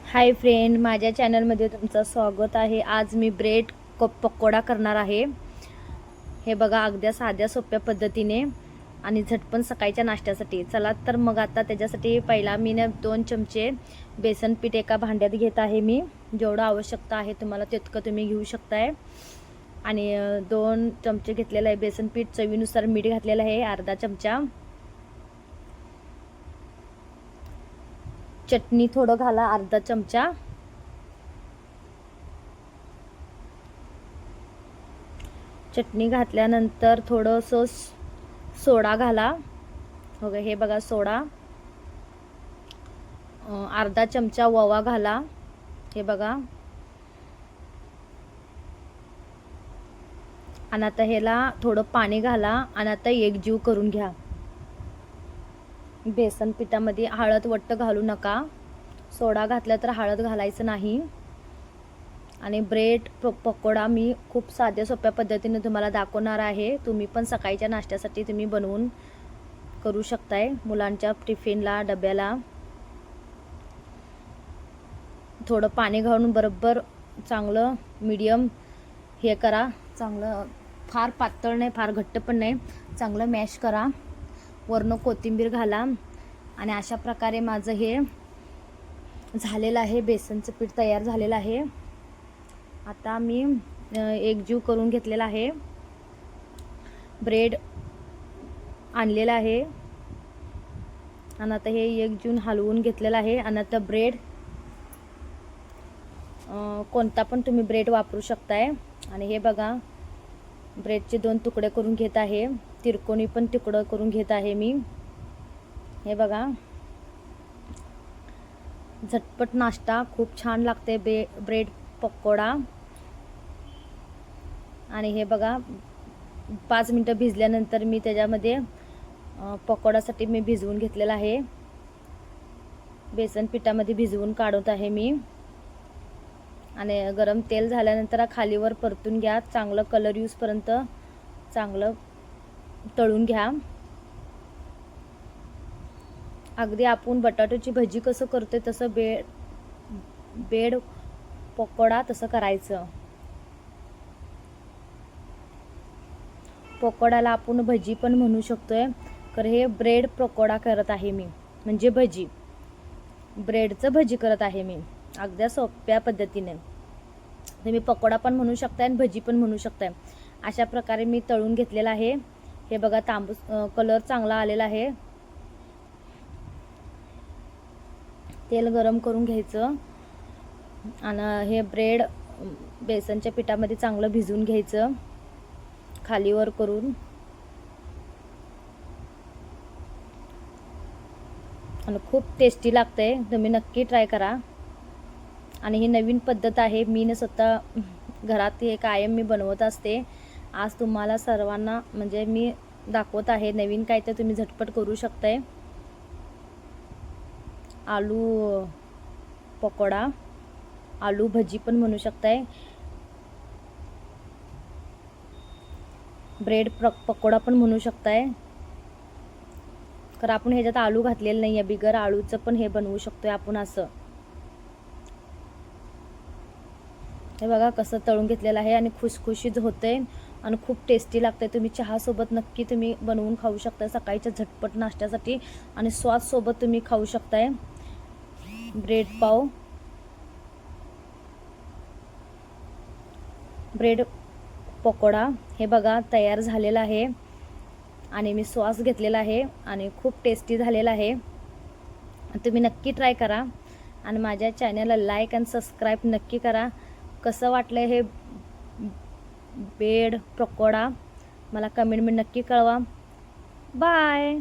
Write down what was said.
Hi friend, माझ्या चॅनलमध्ये तुमचं स्वागत आहे। आज मी ब्रेड पकोडा करणार आहे। हे बघा, अगदी साध्या सोप्या पद्धतीने आणि झटपट सकाळच्या नाश्त्यासाठी। चला तर मग आता त्याच्यासाठी पहिला मी 2 चमचे बेसन पीठ एका भांड्यात घेत आहे। मी जेवढं आवश्यकता आहे तुम्हाला तितकं तुम्ही घेऊ शकताय। आणि 2 चमचे घेतलेलं आहे बेसन पीठ। चवीनुसार मीठ घातलेलं आहे अर्धा चमचा। चटणी थोडं घाला अर्धा चमचा। चटणी घातल्यानंतर थोडंसं सोडा घाला। ओके, हे बघा सोडा। अर्धा चमचा ओवा घाला। हे बघा। आणि आता ह्याला थोडं पाणी घाला आणि आता एकजीव करून घ्या। बेसन पिठामध्ये हळद वट्ट घालू नका। सोडा घातला तर हळद घालायचं नाही। आणि ब्रेड पकोडा मी खूप साध्या सोप्या पद्धतीने तुम्हाला दाखवणार आहे। तुम्ही पण सकाळच्या नाश्त्यासाठी तुम्ही बनवून करू शकताय, मुलांच्या टिफिनला, डब्याला। थोडं पाणी घालून बरोबर चांगलं मीडियम हे करा। चांगलं फार पातळ नाही, फार घट्ट पण नाही, चांगलं मॅश करा। वरनं कोथिंबीर घाला। आणि अशा प्रकारे माझं हे झालेलं आहे। बेसनचं पीठ तयार झालेलं आहे। आता मी एकजीव करून घेतलेला आहे। ब्रेड आणलेला आहे आणि आता हे एकजीव हलवून घेतलेलं आहे। आणि आता ब्रेड कोणता पण तुम्ही ब्रेड वापरू शकताय। आणि हे बघा, ब्रेडचे 2 तुकडे करून घेत आहे। तिरकोणी पण तुकडं करून घेत आहे मी। हे बघा, झटपट नाश्ता खूप छान लागते ब्रेड पकोडा। आणि हे बघा, 5 मिनिटं भिजल्यानंतर मी त्याच्यामध्ये पकोडासाठी मी भिजवून घेतलेला आहे। बेसन पिठामध्ये भिजवून काढत आहे मी। आणि गरम तेल झाल्यानंतर खालीवर परतून घ्या। चांगलं कलर येऊपर्यंत चांगलं तळून घ्या। अगदी आपण बटाट्याची भजी कसं करतोय तसं ब्रेड पकोडा तसं करायचं। पकोडाला आपण भजी पण म्हणू शकतोय, तर हे ब्रेड पकोडा करत आहे मी, म्हणजे भजी, ब्रेडचं भजी करत आहे मी अगदी सोप्या पद्धतीने। तुम्ही पकोडा पण म्हणू शकताय आणि भजी पण म्हणू शकताय। अशा प्रकारे मी तळून घेतलेला आहे। हे बघा, तांबूस कलर चांगला आलेला आहे। तेल गरम करून घ्यायचं आणि हे ब्रेड बेसनच्या पिठामध्ये चांगलं भिजवून घ्यायचं, खालीवर करून। आणि खूप टेस्टी लागते, तुम्ही नक्की ट्राय करा। आणि ही नवीन पद्धत आहे, मी स्वतः घरात हे कायम मी बनवत असते। आज तुम्हाला सर्वांना म्हणजे मी दाखवत आहे नवीन काय तर तुम्ही झटपट करू शकताय। आलू पकोडा, आलू भजी पण म्हणू शकताय, ब्रेड पकोडा पण म्हणू शकताय। तर आपण ह्याच्यात आलू घातलेलं नाही आहे, बिगर आळूचं पण हे बनवू शकतोय आपण असं। हे बघा कसं तळून घेतलेलं आहे आणि खुसखुशीत होते आणि खूप टेस्टी लागते। तुम्ही चहासोबत नक्की तुम्ही बनवून खाऊ शकता सकाळच्या झटपट नाश्त्यासाठी। आणि सॉससोबत तुम्ही खाऊ शकताय ब्रेड पाव, ब्रेड पकोडा। हे बघा तयार झालेला आहे आणि मी सॉस घेतलेला आहे आणि खूप टेस्टी झालेला आहे। तुम्ही नक्की ट्राय करा आणि माझ्या चॅनलला लाईक आणि सबस्क्राईब नक्की करा। कसं वाटलं हे ब्रेड पकोडा मला कमेंटमध्ये नक्की कळवा। बाय।